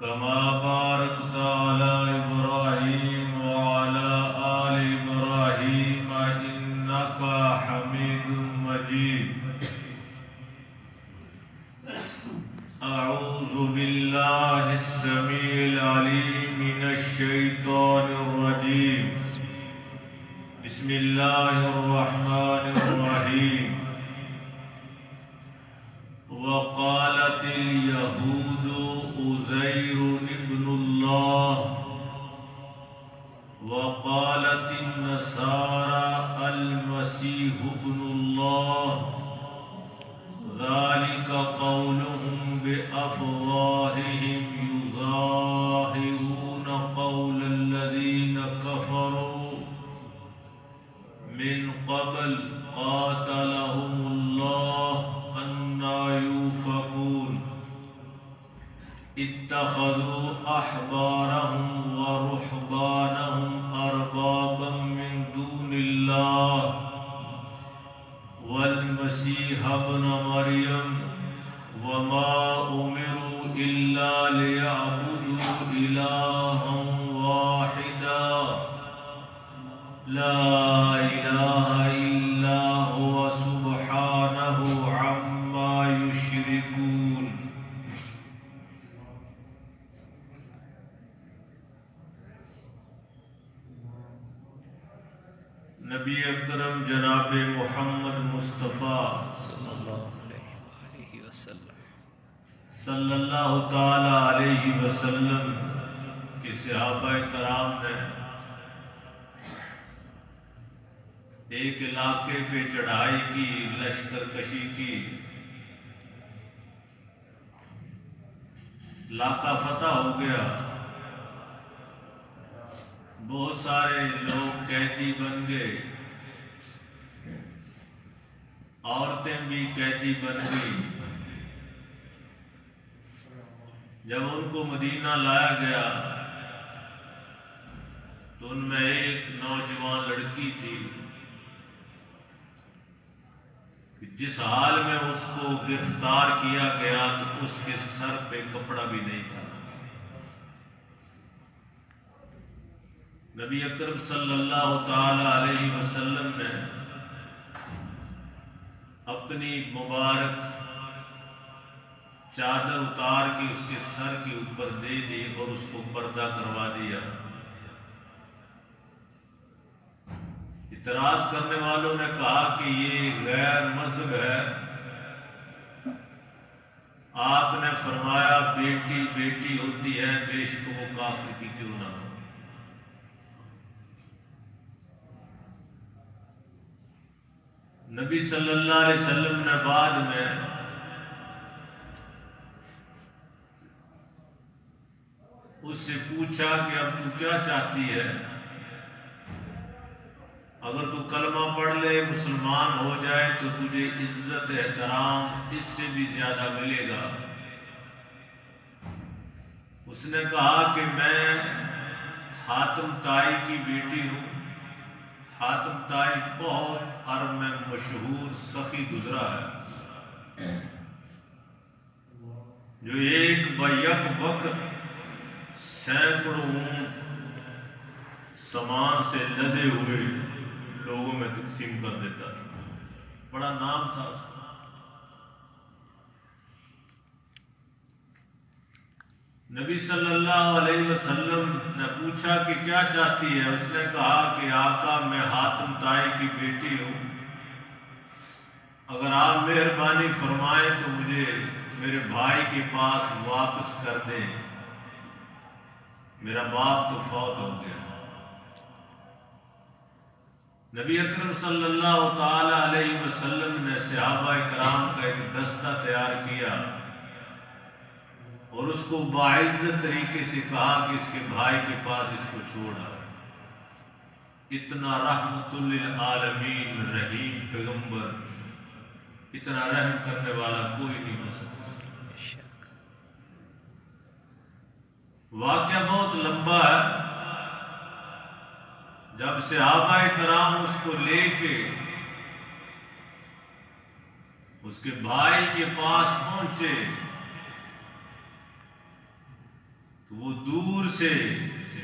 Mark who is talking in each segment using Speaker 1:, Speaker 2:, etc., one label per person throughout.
Speaker 1: كما باركت على إبراهيم وعلى آل إبراهيم إنك حميد مجيد. أعوذ بالله السميع العليم من الشيطان الرجيم. بسم الله الرحمن الرحيم. وقالت اليهود عزير ابن الله وقالت النصارى المسيح ابن الله ذلك قولهم بأفواههم يظاهرون قول الذين كفروا من قبل قاتلهم الله أنى يؤفكون. اتخذوا أحبارهم ورهبانهم أربابا من دون الله والمسيح ابن مريم وما أمروا إلا ليعبدوا إلها واحدا لا إله إلا هو سبحانه عما يشركون. نبی اکرم جناب محمد مصطفیٰ
Speaker 2: صلی اللہ علیہ وسلم
Speaker 1: صلی اللہ تعالی علیہ وسلم کے صحابہ کرام نے ایک علاقے پہ چڑھائی کی، لشکر کشی کی، علاقہ فتح ہو گیا، بہت سارے لوگ قیدی بن گئے، عورتیں بھی قیدی بن گئی. جب ان کو مدینہ لایا گیا تو ان میں ایک نوجوان لڑکی تھی، جس حال میں اس کو گرفتار کیا گیا تو اس کے سر پہ کپڑا بھی نہیں تھا. نبی اکرم صلی اللہ تعالی علیہ وسلم نے اپنی مبارک چادر اتار کے اس کے سر کے اوپر دے دی اور اس کو پردہ کروا دیا. اعتراض کرنے والوں نے کہا کہ یہ غیر مذہب ہے. آپ نے فرمایا بیٹی بیٹی ہوتی ہے، بیشک وہ کافر کی کیوں نہ ہو. نبی صلی اللہ علیہ وسلم نے بعد میں اس سے پوچھا کہ اب تو کیا چاہتی ہے؟ اگر تو کلمہ پڑھ لے، مسلمان ہو جائے تو تجھے عزت احترام اس سے بھی زیادہ ملے گا. اس نے کہا کہ میں حاتم طائی کی بیٹی ہوں. حاتم طائی بہت عرب میں مشہور سخی گزرا ہے، جو ایک بیک وقت سینکڑوں اونٹ سامان سے لدے ہوئے لوگوں میں تقسیم کر دیتا تھا. بڑا نام تھا اس کا. نبی صلی اللہ علیہ وسلم نے پوچھا کہ کیا چاہتی ہے؟ اس نے کہا کہ آقا میں حاتم طائی کی بیٹی ہوں، اگر آپ مہربانی فرمائیں تو مجھے میرے بھائی کے پاس واپس کر دیں، میرا باپ تو فوت ہو گیا. نبی اکرم صلی اللہ تعالی علیہ وسلم نے صحابہ کرام کا ایک دستہ تیار کیا اور اس کو باعزت طریقے سے کہا کہ اس کے بھائی کے پاس اس کو چھوڑ آئے. اتنا رحمت للعالمین رحیم پیغمبر، اتنا رحم کرنے والا کوئی نہیں ہو سکتا. واقعہ بہت لمبا ہے. جب صحابہ کرام اس کو لے کے اس کے بھائی کے پاس پہنچے وہ دور سے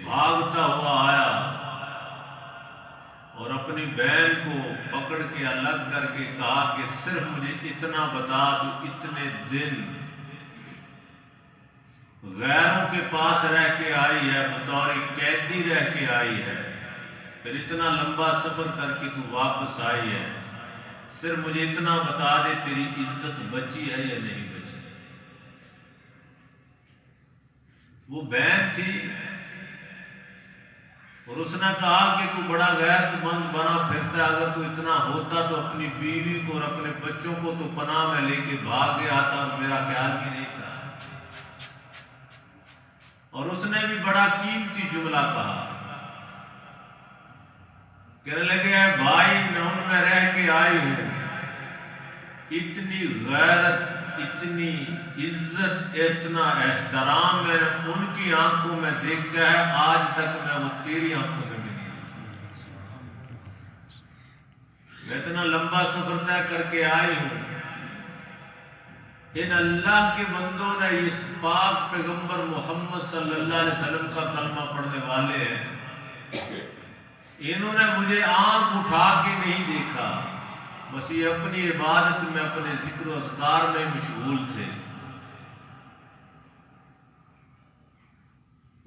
Speaker 1: بھاگتا ہوا آیا اور اپنی بہن کو پکڑ کے الگ کر کے کہا کہ صرف مجھے اتنا بتا دو، اتنے دن غیروں کے پاس رہ کے آئی ہے، بطور قیدی رہ کے آئی ہے، پھر اتنا لمبا سفر کر کے تو واپس آئی ہے، صرف مجھے اتنا بتا دے تیری عزت بچی ہے یا نہیں بچی۔ وہ بہن تھی اور اس نے کہا کہ تو بڑا غیرت مند بنا پھرتا ہے، اگر تو اتنا ہوتا تو اپنی بیوی کو اور اپنے بچوں کو تو پناہ میں لے کے بھاگ گیا تھا، اور میرا خیال بھی نہیں تھا۔ اور اس نے بھی بڑا قیمتی جملہ کہا، کہنے لگے اے بھائی میں ان میں رہ کے آئی ہوں، اتنی غیرت، اتنی عزت، اتنا احترام میں نے ان کی آنکھوں میں دیکھا ہے، آج تک میں وہ تیری آنکھوں میں بھی نہیں دیکھا۔ میں اتنا لمبا سفر طے کر کے آئی ہوں، ان اللہ کے بندوں نے اس پاک پیغمبر محمد صلی اللہ علیہ وسلم کا کلمہ پڑھنے والے ہیں، انہوں نے مجھے آنکھ اٹھا کے نہیں دیکھا، بس یہ اپنی عبادت میں، اپنے ذکر و اذکار میں مشغول تھے۔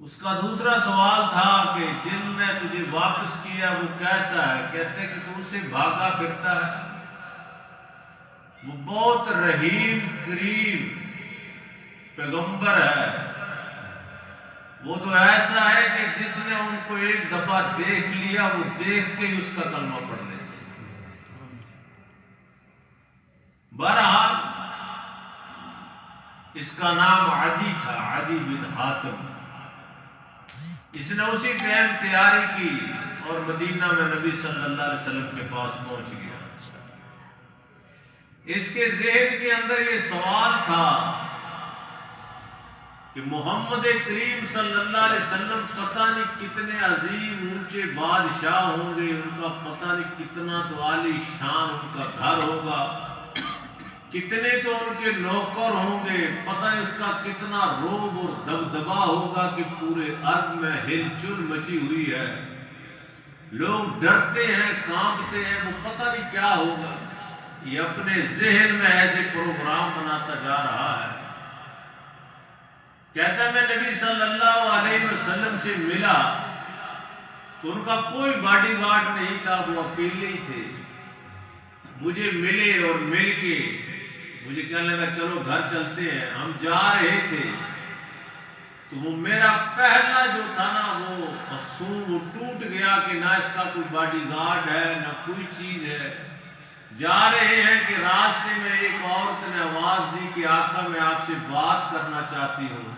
Speaker 1: اس کا دوسرا سوال تھا کہ جن نے تجھے واپس کیا وہ کیسا ہے؟ کہتے کہ تو اسے بھاگا پھرتا ہے، وہ بہت رحیم کریم پیغمبر ہے، وہ تو ایسا ہے کہ جس نے ان کو ایک دفعہ دیکھ لیا وہ دیکھ کے ہی اس کا کلمہ پڑھ لیتے۔ بہرحال اس کا نام عدی تھا، عدی بن حاتم۔ اس نے اسی ٹائم تیاری کی اور مدینہ میں نبی صلی اللہ علیہ وسلم کے پاس پہنچ گیا۔ اس کے ذہن کے اندر یہ سوال تھا کہ محمد کریم صلی اللہ علیہ وسلم پتہ نہیں کتنے عظیم اونچے بادشاہ ہوں گے، ان کا پتہ نہیں کتنا تو عالی شان ان کا گھر ہوگا، کتنے تو ان کے نوکر ہوں گے، پتہ نہیں اس کا کتنا روب اور دبدبا ہوگا کہ پورے ارض میں ہل چل مچی ہوئی ہے، لوگ ڈرتے ہیں، کانپتے ہیں، وہ پتہ نہیں کیا ہوگا۔ یہ اپنے ذہن میں ایسے پروگرام بناتا جا رہا ہے۔ کہتا میں نبی صلی اللہ علیہ وسلم سے ملا تو ان کا کوئی باڈی گارڈ نہیں تھا، وہ اکیلے ہی تھے۔ مجھے ملے اور مل کے مجھے کہنے لگا چلو گھر چلتے ہیں۔ ہم جا رہے تھے تو وہ میرا پہلا جو تھا نا وہ افسون وہ ٹوٹ گیا کہ نہ اس کا کوئی باڈی گارڈ ہے نہ کوئی چیز ہے۔ جا رہے ہیں کہ راستے میں ایک عورت نے آواز دی کہ آقا میں آپ سے بات کرنا چاہتی ہوں،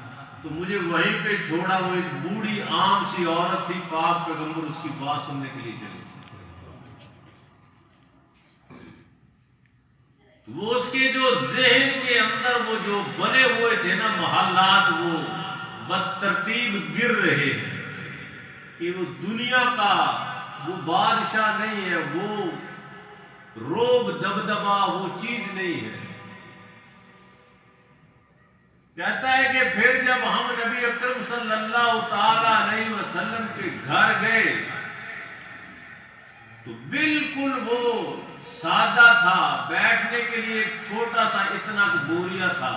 Speaker 1: تو مجھے وہیں پہ چھوڑا۔ وہ ایک بوڑھی عام سی عورت تھی، پاک پیغمبر اس کی بات سننے کے لیے چلی۔ وہ اس کے جو ذہن کے اندر وہ جو بنے ہوئے تھے نا محلات، وہ بدترتیب گر رہے کہ وہ دنیا کا وہ بادشاہ نہیں ہے، وہ روب دبدبا وہ چیز نہیں ہے۔ کہتا ہے کہ پھر جب ہم نبی اکرم صلی اللہ تعالی علیہ وسلم کے گھر گئے تو بالکل وہ سادہ تھا، بیٹھنے کے لیے ایک چھوٹا سا اتنا بوریا تھا۔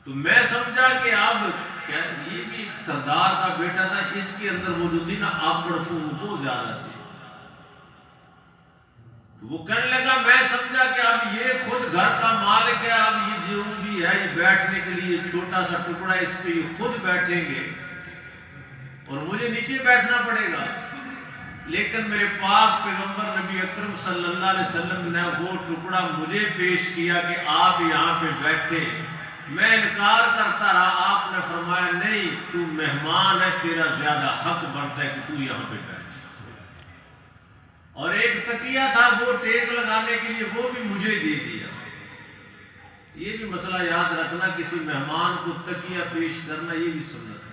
Speaker 1: تو میں سمجھا کہ اب یہ بھی ایک سردار کا بیٹا تھا، اس کے اندر وہ جو تھی نا آپڑ فون بہت زیادہ تھی۔ وہ کہنے لگا میں سمجھا کہ اب یہ خود گھر کا مالک ہے، اب یہ جو بھی ہے یہ بیٹھنے کے لیے چھوٹا سا ٹکڑا، اس پہ یہ خود بیٹھیں گے اور مجھے نیچے بیٹھنا پڑے گا۔ لیکن میرے پاک پیغمبر نبی اکرم صلی اللہ علیہ وسلم نے وہ ٹکڑا مجھے پیش کیا کہ آپ یہاں پہ بیٹھے۔ میں انکار کرتا رہا، آپ نے فرمایا نہیں تو مہمان ہے، تیرا زیادہ حق بنتا ہے کہ تو یہاں پہ بیٹھ۔ اور ایک تکیہ تھا وہ ٹیک لگانے کے لیے، وہ بھی مجھے دے دیا۔ یہ بھی مسئلہ یاد رکھنا، کسی مہمان کو تکیہ پیش کرنا یہ بھی سنت ہے۔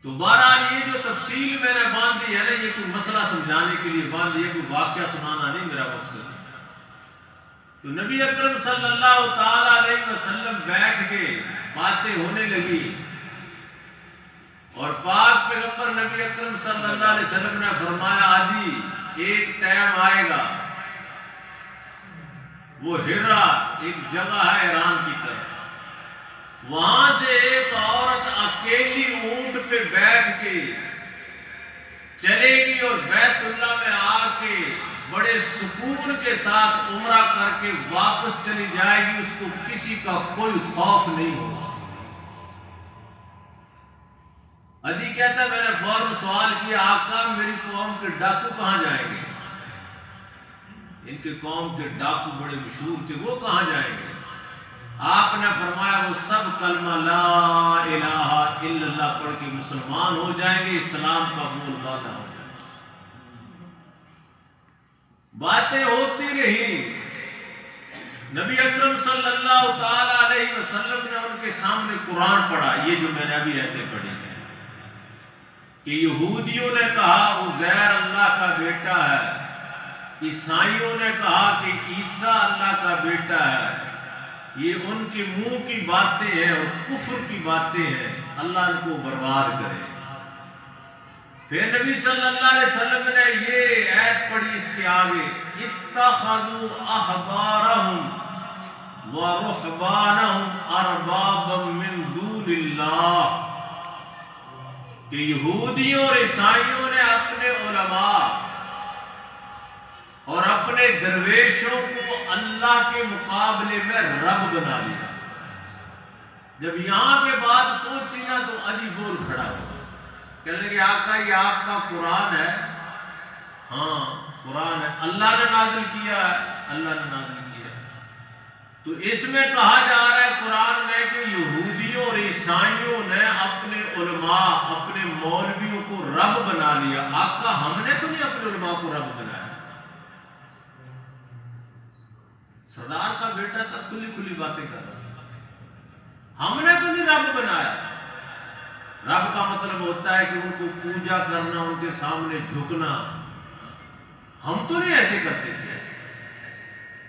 Speaker 1: تو بہرحال یہ جو تفصیل میں نے باندھی ہے نا، یہ کوئی مسئلہ سمجھانے کے لیے باندھی ہے، کوئی واقعہ سنانا نہیں میرا مقصد۔ تو نبی اکرم صلی اللہ تعالی علیہ وسلم بیٹھ گئے، باتیں ہونے لگی، اور پاک پیغمبر نبی اکرم صلی اللہ علیہ وسلم نے فرمایا عادی ایک ٹائم آئے گا، وہ ہرا ایک جگہ ہے ایران کی طرف، وہاں سے ایک عورت اکیلی اونٹ پہ بیٹھ کے چلے گی اور بیت اللہ میں آ کے بڑے سکون کے ساتھ عمرہ کر کے واپس چلی جائے گی، اس کو کسی کا کوئی خوف نہیں ہوگا۔ عدی کہتا ہے میں نے فوراً سوال کیا آقا میری قوم کے ڈاکو کہاں جائیں گے؟ ان کے قوم کے ڈاکو بڑے مشہور تھے، وہ کہاں جائیں گے؟ آپ نے فرمایا وہ سب کلمہ لا الہ الا اللہ پڑھ کے مسلمان ہو جائیں گے، اسلام کا بول بالا ہو جائے گا۔ باتیں ہوتی رہی، نبی اکرم صلی اللہ تعالی علیہ وسلم نے ان کے سامنے قرآن پڑھا، یہ جو میں نے ابھی آیتیں پڑھی ہیں کہ یہودیوں نے کہا عزیر اللہ کا بیٹا ہے، عیسائیوں نے کہا کہ عیسیٰ اللہ کا بیٹا ہے، یہ ان کے منہ کی باتیں ہیں اور کفر کی باتیں ہیں، اللہ ان کو برباد کرے۔ پھر نبی صلی اللہ علیہ وسلم نے یہ آیت پڑھی اس کے آگے اتخذوا احبارهم ورهبانهم اربابا من دون اللہ، کہ یہودیوں اور عیسائیوں نے اپنے علماء اور اپنے درویشوں کو اللہ کے مقابلے میں رب بنا لیا۔ جب یہاں کے بعد پہنچی نا تو علی بول کھڑا ہوا، کہنے لگے آقا یہ آپ کا قرآن ہے؟ ہاں قرآن ہے، اللہ نے نازل کیا ہے، اللہ نے نازل کیا ہے۔ تو اس میں کہا جا رہا ہے قرآن میں کہ یہودیوں اور عیسائیوں نے اپنے علماء اپنے مولویوں کو رب بنا لیا۔ آقا ہم نے تو نہیں اپنے علماء کو رب بنایا، سردار کا بیٹا تک کھلی کھلی باتیں کر رہا ہے، ہم نے تو نہیں رب بنایا۔ رب کا مطلب ہوتا ہے کہ ان کو پوجا کرنا، ان کے سامنے جھکنا، ہم تو نہیں ایسے کرتے تھے۔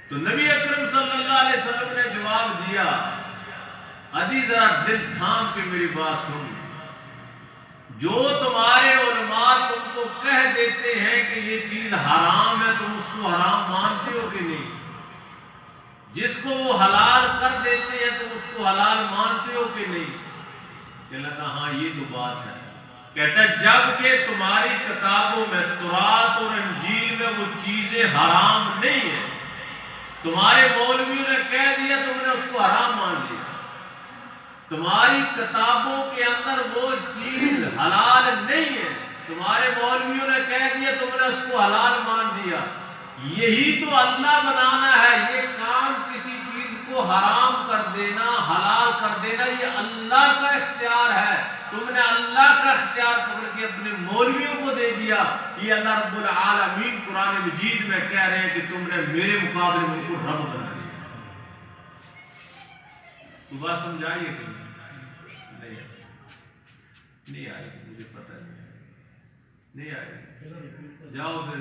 Speaker 1: تو نبی اکرم صلی اللہ علیہ وسلم نے جواب دیا عدی ذرا دل تھام کے میری بات سن، جو تمہارے علماء تم کو کہہ دیتے ہیں کہ یہ چیز حرام ہے تم اس کو حرام مانتے ہو کہ نہیں؟ جس کو وہ حلال کر دیتے ہیں تم اس کو حلال مانتے ہو کہ نہیں؟ کہنے لگا ہاں یہ تو بات ہے۔ کہتا ہے جب کہ تمہاری کتابوں میں تورات اور انجیل میں وہ چیزیں حرام نہیں ہیں، تمہارے مولویوں نے کہہ دیا تم نے اس کو حرام مان لیا، تمہاری کتابوں کے اندر وہ چیز حلال نہیں ہے، تمہارے مولویوں نے کہہ دیا تم نے اس کو حلال مان دیا۔ یہی تو اللہ بنانا ہے، یہ کام کسی چیز کو حرام کر دینا حلال کر دینا یہ اللہ کا اختیار ہے، تم نے اللہ کا اختیار پکڑ کے اپنے مولویوں کو دے دیا۔ یہ اللہ رب العالمین قرآن مجید میں کہہ رہے ہیں کہ تم نے میرے مقابلے میں ان کو رب بنا دیا۔ تو بات سمجھائیے کہ نہیں آئی؟ مجھے پتہ نہیں آئی، جاؤ پھر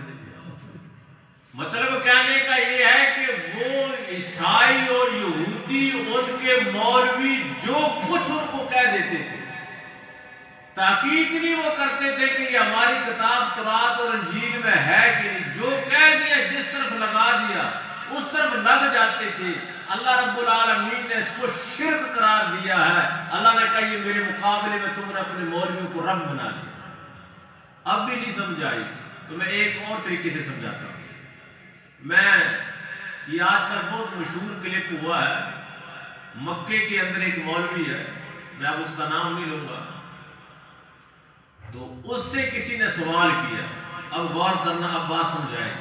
Speaker 1: مطلب کہنے کا یہ ہے کہ وہ عیسائی اور یہودی ان کے مولوی جو کچھ ان کو کہہ دیتے تھے، تحقیق نہیں وہ کرتے تھے کہ یہ ہماری کتاب تورات اور انجیل میں ہے کہ نہیں، جو کہہ دیا جس طرف لگا دیا اس طرف لگ جاتے تھے۔ اللہ رب العالمین نے اس کو شرک قرار دیا ہے۔ اللہ نے کہا یہ میرے مقابلے میں تم نے اپنے مولویوں کو رب بنا لیا۔ اب بھی نہیں سمجھائی تو میں ایک اور طریقے سے سمجھاتا ہوں۔ میں یہ آج کل بہت مشہور کلپ ہوا ہے، مکے کے اندر ایک مولوی ہے، میں اب اس کا نام نہیں لوں گا، تو اس سے کسی نے سوال کیا، اب غور کرنا اب بات سمجھائیں۔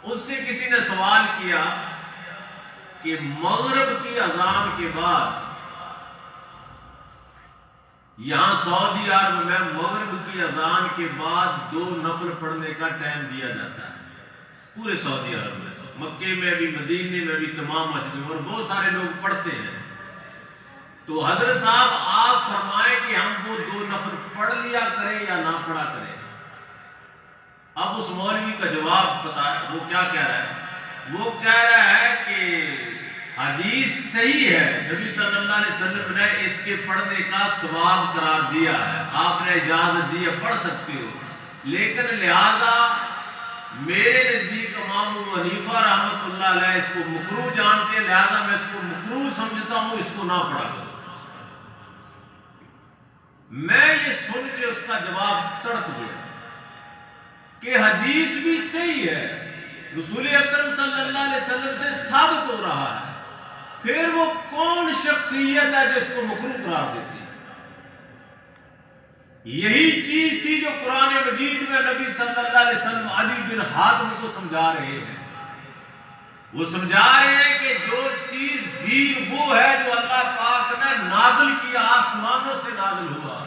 Speaker 1: اس سے کسی نے سوال کیا کہ مغرب کی اذان کے بعد یہاں سعودی عرب میں مغرب کی اذان کے بعد 2 نفل پڑھنے کا ٹائم دیا جاتا ہے پورے سعودی عرب میں، مکے میں بھی مدینے میں بھی تمام مسجدوں میں، اور بہت سارے لوگ پڑھتے ہیں۔ تو حضرت صاحب آپ فرمائیں کہ ہم وہ 2 نفل پڑھ لیا کریں یا نہ پڑھا کریں۔ اب اس مولوی کا جواب پتا ہے وہ کیا کہہ رہا ہے، وہ کہہ رہا ہے کہ حدیث صحیح ہے، نبی صلی اللہ علیہ وسلم نے اس کے پڑھنے کا ثواب قرار دیا ہے، آپ نے اجازت دی ہے، پڑھ سکتے ہو، لیکن لہذا میرے نزدیک امام ابو حنیفہ رحمۃ اللہ علیہ اس کو مکروہ جانتے ہیں، لہذا میں اس کو مکروہ سمجھتا ہوں، اس کو نہ پڑھا کرو۔ میں یہ سن کے اس کا جواب تڑپ گیا کہ حدیث بھی صحیح ہے، رسول اکرم صلی اللہ علیہ وسلم سے ثابت ہو رہا ہے، پھر وہ کون شخصیت ہے جو اس کو مکروہ قرار دیتی ہے؟ یہی چیز تھی جو قرآن مجید میں نبی صلی اللہ علیہ وسلم عدی بن حاتم کو سمجھا رہے ہیں۔ وہ سمجھا رہے ہیں کہ جو چیز دین وہ ہے جو اللہ پاک نے نازل کیا، آسمانوں سے نازل ہوا،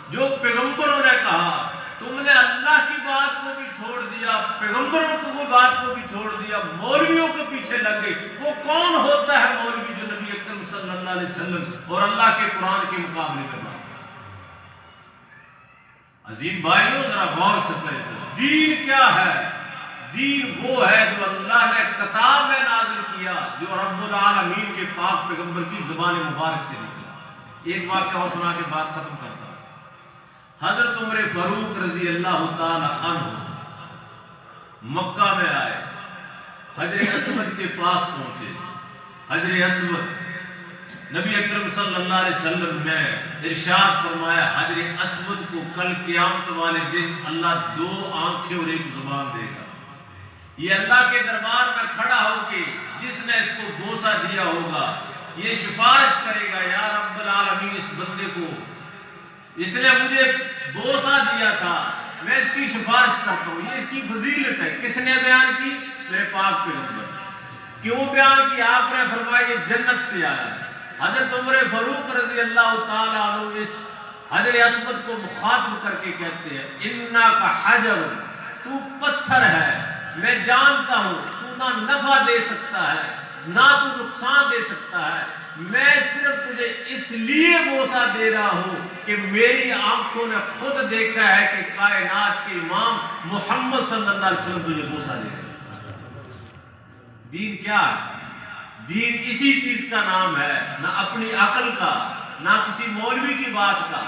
Speaker 1: جو پیغمبروں نے کہا، تم نے اللہ کی بات کو بھی چھوڑ دیا، پیغمبروں کو وہ بات کو بھی چھوڑ دیا، مولویوں کے پیچھے لگ گئے۔ وہ کون ہوتا ہے مولوی جو نبی اکرم صلی اللہ علیہ وسلم اور اللہ کے قرآن کے مقابلے میں بات؟ عظیم بھائیوں ذرا غور سے پڑھیں، دین کیا ہے؟ دین وہ ہے جو اللہ نے کتاب میں نازل کیا، جو رب العالمین کے پاک پیغمبر کی زبان مبارک سے نکلا۔ ایک واقعہ اور سنا کے بات ختم کرتا ہوں۔ حضرت عمر فاروق رضی اللہ تعالی عنہ مکہ میں آئے، حجر اسود کے پاس پہنچے۔ حجر اسود نبی اکرم صلی اللہ علیہ وسلم نے ارشاد فرمایا، حجر اسود کو کل قیامت والے دن اللہ دو آنکھیں اور ایک زبان دے گا۔ یہ اللہ کے دربار میں کھڑا ہو کے جس نے اس کو بوسہ دیا ہوگا، یہ سفارش کرے گا، یا رب العالمین اس بندے کو، اس نے مجھے بوسہ دیا تھا، میں اس کی سفارش کرتا ہوں، یہ اس کی فضیلت ہے۔ کس نے بیان کی؟ میرے پاک پیغمبر۔ کیوں بیان کی؟ آپ نے فرمایا یہ جنت سے آیا ہے۔ حضرت عمر فاروق رضی اللہ تعالیٰ عنہ اس حجر اسود کو مخاطب کر کے کہتے ہیں، اِنَّا کا حجر، تو پتھر ہے، میں جانتا ہوں تو نہ نفع دے سکتا ہے نہ تو نقصان دے سکتا ہے، میں صرف تجھے اس لیے بوسہ دے رہا ہوں کہ میری آنکھوں نے خود دیکھا ہے کہ کائنات کے امام محمد صلی اللہ علیہ وسلم تجھے بوسہ دے رہے ہیں۔ دین کیا ہے؟ دین اسی چیز کا نام ہے، نہ اپنی عقل کا، نہ کسی مولوی کی بات کا۔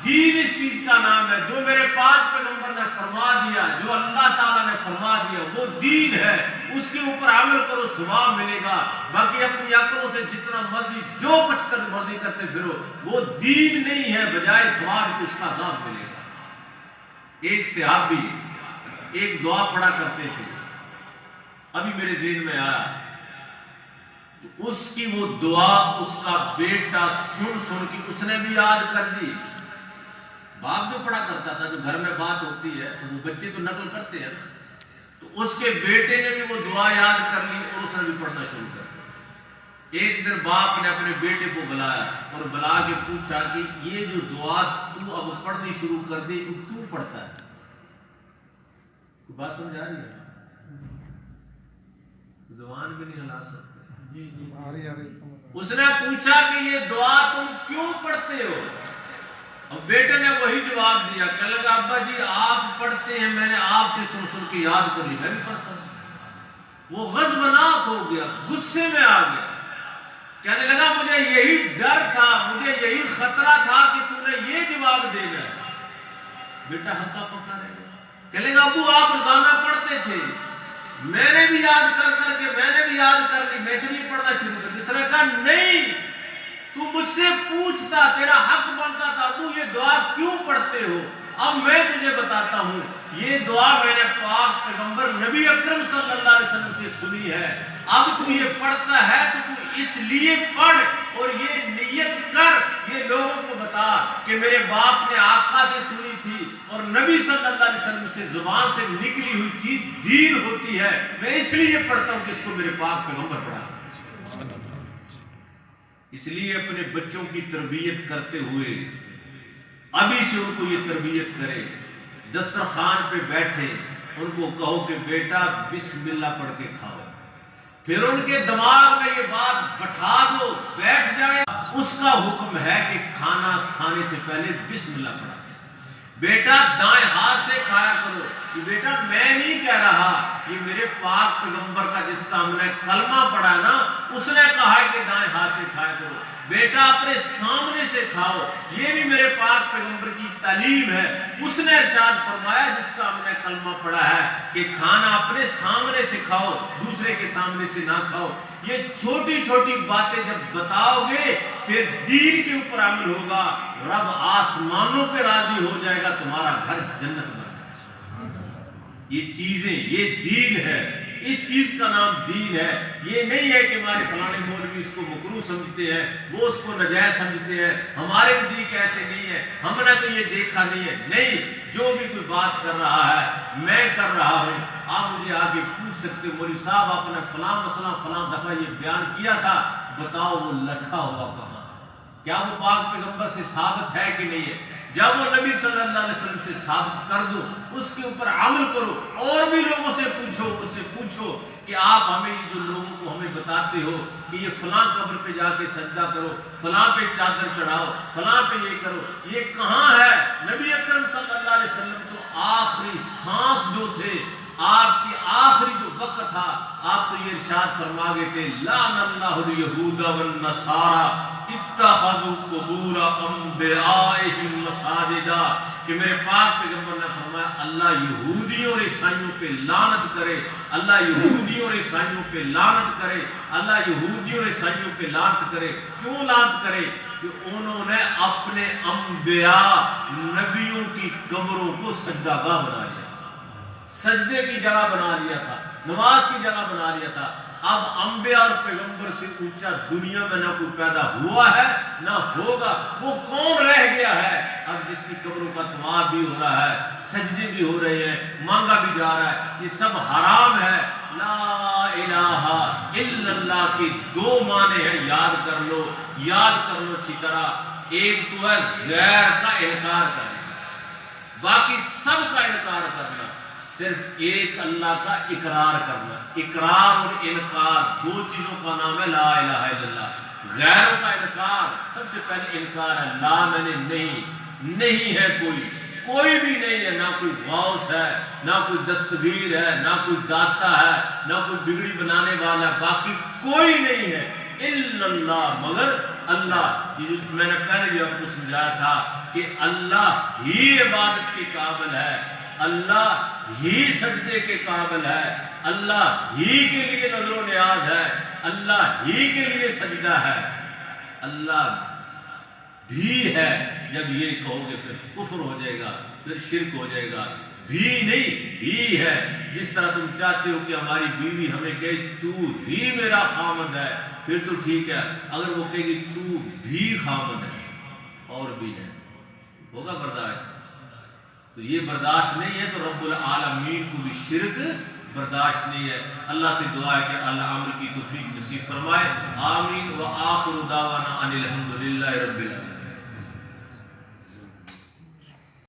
Speaker 1: دین اس چیز کا نام ہے جو میرے پاک پیغمبر نے فرما دیا، جو اللہ تعالیٰ نے فرما دیا، وہ دین ہے۔ اس کے اوپر عمل کرو، ثواب ملے گا۔ باقی اپنی عقلوں سے جتنا مرضی جو کچھ مرضی کرتے پھرو، وہ دین نہیں ہے، بجائے ثواب کی اس کا عذاب ملے گا۔ ایک صحابی ایک دعا پڑھا کرتے تھے، ابھی میرے ذہن میں آیا، اس کی وہ دعا اس کا بیٹا سن سن کے اس نے بھی یاد کر دی۔ باپ جو پڑھا کرتا تھا، جو گھر میں بات ہوتی ہے تو وہ بچے تو نقل کرتے ہیں، تو اس کے بیٹے نے بھی وہ دعا یاد کر لی اور اس نے بھی پڑھنا شروع کر دیا۔ ایک دن باپ نے اپنے بیٹے کو بلایا اور بلا کے پوچھا کہ یہ جو دعا تو اب پڑھنی شروع کر دی، تو کیوں پڑھتا ہے؟ کوئی بات سمجھ آ رہی ہے؟ زبان بھی نہیں ہلا سکتے۔ اس نے پوچھا کہ یہ دعا تم کیوں پڑھتے ہو؟ اب بیٹے نے وہی جواب دیا، کہنے لگا ابا جی آپ پڑھتے ہیں، میں نے آپ سے سن سن کے یاد کر لی، میں بھی پڑھتا ہوں۔ وہ غضبناک ہو گیا، غصے میں آ گیا، کہنے لگا مجھے یہی ڈر تھا، مجھے یہی خطرہ تھا کہ تو نے یہ جواب دینا ہے۔ بیٹا ہکا پکا رہ گیا، کہنے لگا ابو آپ روزانہ پڑھتے تھے، میں نے بھی یاد کر کے میں نے بھی یاد کر لی، میں سے بھی پڑھنا شروع کر دیا۔ اس نے کہا نہیں، تو مجھ سے پوچھتا، تیرا حق بنتا تھا، تو یہ دعا کیوں پڑھتے ہو؟ اب میں تجھے بتاتا ہوں، یہ دعا میں نے پاک پیغمبر نبی اکرم صلی اللہ علیہ وسلم سے سنی ہے۔ اب تو یہ پڑھتا ہے تو اس لیے پڑھ اور یہ نیت کر، یہ لوگوں کو بتا کہ میرے باپ نے آقا سے سنی تھی اور نبی صلی اللہ علیہ وسلم سے زبان سے نکلی ہوئی چیز دین ہوتی ہے، میں اس لیے پڑھتا ہوں کہ اس کو میرے پاک پیغمبر پڑھاتا ہے۔ اس لیے اپنے بچوں کی تربیت کرتے ہوئے ابھی سے ان کو یہ تربیت کرے، دسترخوان پہ بیٹھے ان کو کہو کہ بیٹا بسم اللہ پڑھ کے کھاؤ، پھر ان کے دماغ میں یہ بات بٹھا دو، بیٹھ جائے۔ اس کا حکم ہے کہ کھانا کھانے سے پہلے بسم اللہ پڑھا، بیٹا دائیں ہاتھ سے کھایا کرو۔ کہ بیٹا میں نہیں کہہ رہا یہ میرے پاک پیغمبر کا جس کا ہم نے کلمہ پڑھا ہے نا، اس نے کہا ہے کہ دائیں ہاتھ سے کھایا کرو، بیٹا اپنے سامنے سے کھاؤ، یہ بھی میرے پاک پیغمبر کی تعلیم ہے۔ اس نے ارشاد فرمایا جس کا ہم نے کلمہ پڑھا ہے کہ کھانا اپنے سامنے سے کھاؤ، دوسرے کے سامنے سے نہ کھاؤ۔ یہ چھوٹی چھوٹی باتیں جب بتاؤ گے پھر دین کے اوپر عمل ہوگا، رب آسمانوں پہ راضی ہو جائے گا، تمہارا گھر جنت بن جائے گا۔ یہ چیزیں، یہ دین ہے، اس چیز کا نام دین ہے۔ یہ نہیں ہے کہ ہمارے فلانے مولوی اس کو مکروہ سمجھتے ہیں، وہ اس کو نجائز سمجھتے ہیں، ہمارے نزدیک ایسے نہیں ہے، ہم نے تو یہ دیکھا نہیں ہے۔ نہیں، جو بھی کوئی بات کر رہا ہے، میں کر رہا ہوں، آپ مجھے آگے پوچھ سکتے مولوی صاحب آپ نے فلاں مسئلہ فلاں دفعہ یہ بیان کیا تھا، بتاؤ وہ لکھا ہوا کہاں؟ کیا وہ پاک پیغمبر سے ثابت ہے کہ نہیں ہے؟ جب وہ نبی صلی اللہ علیہ وسلم سے ثابت کر دو، اس کے اوپر عمل کرو، اور بھی لوگوں سے پوچھو، ان سے پوچھو کہ آپ ہمیں یہ جو لوگوں کو ہمیں بتاتے ہو کہ یہ فلاں قبر پہ جا کے سجدہ کرو، فلاں پہ چادر چڑھاؤ، فلاں پہ یہ کرو، یہ کہاں ہے؟ نبی اکرم صلی اللہ علیہ وسلم تو آخری سانس جو تھے، آپ کی آخری جو وقت تھا، آپ تو یہ ارشاد فرما گئے تھے لعن اللہ الیہود والنصارى اتخذوا قبور انبیائہم مساجدا، کہ میرے پاک پیغمبر نے فرمایا اللہ یہودیوں اور عیسائیوں پہ لعنت کرے، اللہ یہودیوں اور عیسائیوں پہ لعنت کرے، اللہ یہودیوں اور عیسائیوں پہ لعنت کرے۔ کیوں لعنت کرے؟ کہ انہوں نے اپنے انبیاء نبیوں کی قبروں کو سجدہ گاہ بنا لیا، سجدے کی جگہ بنا لیا تھا، نماز کی جگہ بنا لیا تھا۔ اب انبیاء اور پیغمبر سے اونچا دنیا میں نہ کوئی پیدا ہوا ہے نہ ہوگا، وہ کون رہ گیا ہے اب جس کی قبروں کا طواف بھی ہو رہا ہے، سجدے بھی ہو رہے ہیں، مانگا بھی جا رہا ہے؟ یہ سب حرام ہے۔ لا الہ الا اللہ کی دو معنی ہیں، یاد کر لو، یاد کر لو اچھی طرح۔ ایک تو ہے غیر کا انکار کرنا، باقی سب کا انکار کرنا، صرف ایک اللہ کا اقرار کرنا۔ اقرار اور انکار دو چیزوں کا نام ہے لا الہ الا اللہ۔ غیروں کا انکار، سب سے پہلے انکار ہے، لا میں نے نہیں ہے، کوئی بھی نہیں ہے، نہ کوئی غوث ہے، نہ کوئی دستگیر ہے، نہ کوئی داتا ہے، نہ کوئی بگڑی بنانے والا ہے، باقی کوئی نہیں ہے الا اللہ، مگر اللہ۔ یہ میں نے پہلے بھی آپ کو سمجھایا تھا کہ اللہ ہی عبادت کے قابل ہے، اللہ ہی سجدے کے قابل ہے، اللہ ہی کے لیے نظر و نیاز ہے، اللہ ہی کے لیے سجدہ ہے، اللہ بھی ہے۔ جب یہ کہو گے پھر کفر ہو جائے گا، پھر شرک ہو جائے گا۔ بھی نہیں، بھی ہے۔ جس طرح تم چاہتے ہو کہ ہماری بیوی ہمیں کہے تو ہی میرا خامد ہے، پھر تو ٹھیک ہے، اگر وہ کہے گی تو بھی خامد ہے اور بھی ہے، ہوگا برداشت؟ تو یہ برداشت نہیں ہے، تو رب العالمین کو بھی شرک برداشت نہیں ہے۔ اللہ سے دعا ہے کہ اللہ عمل کی توفیق نصیب فرمائے، آمین۔ وآخر دعوانا ان الحمدللہ رب العالمین۔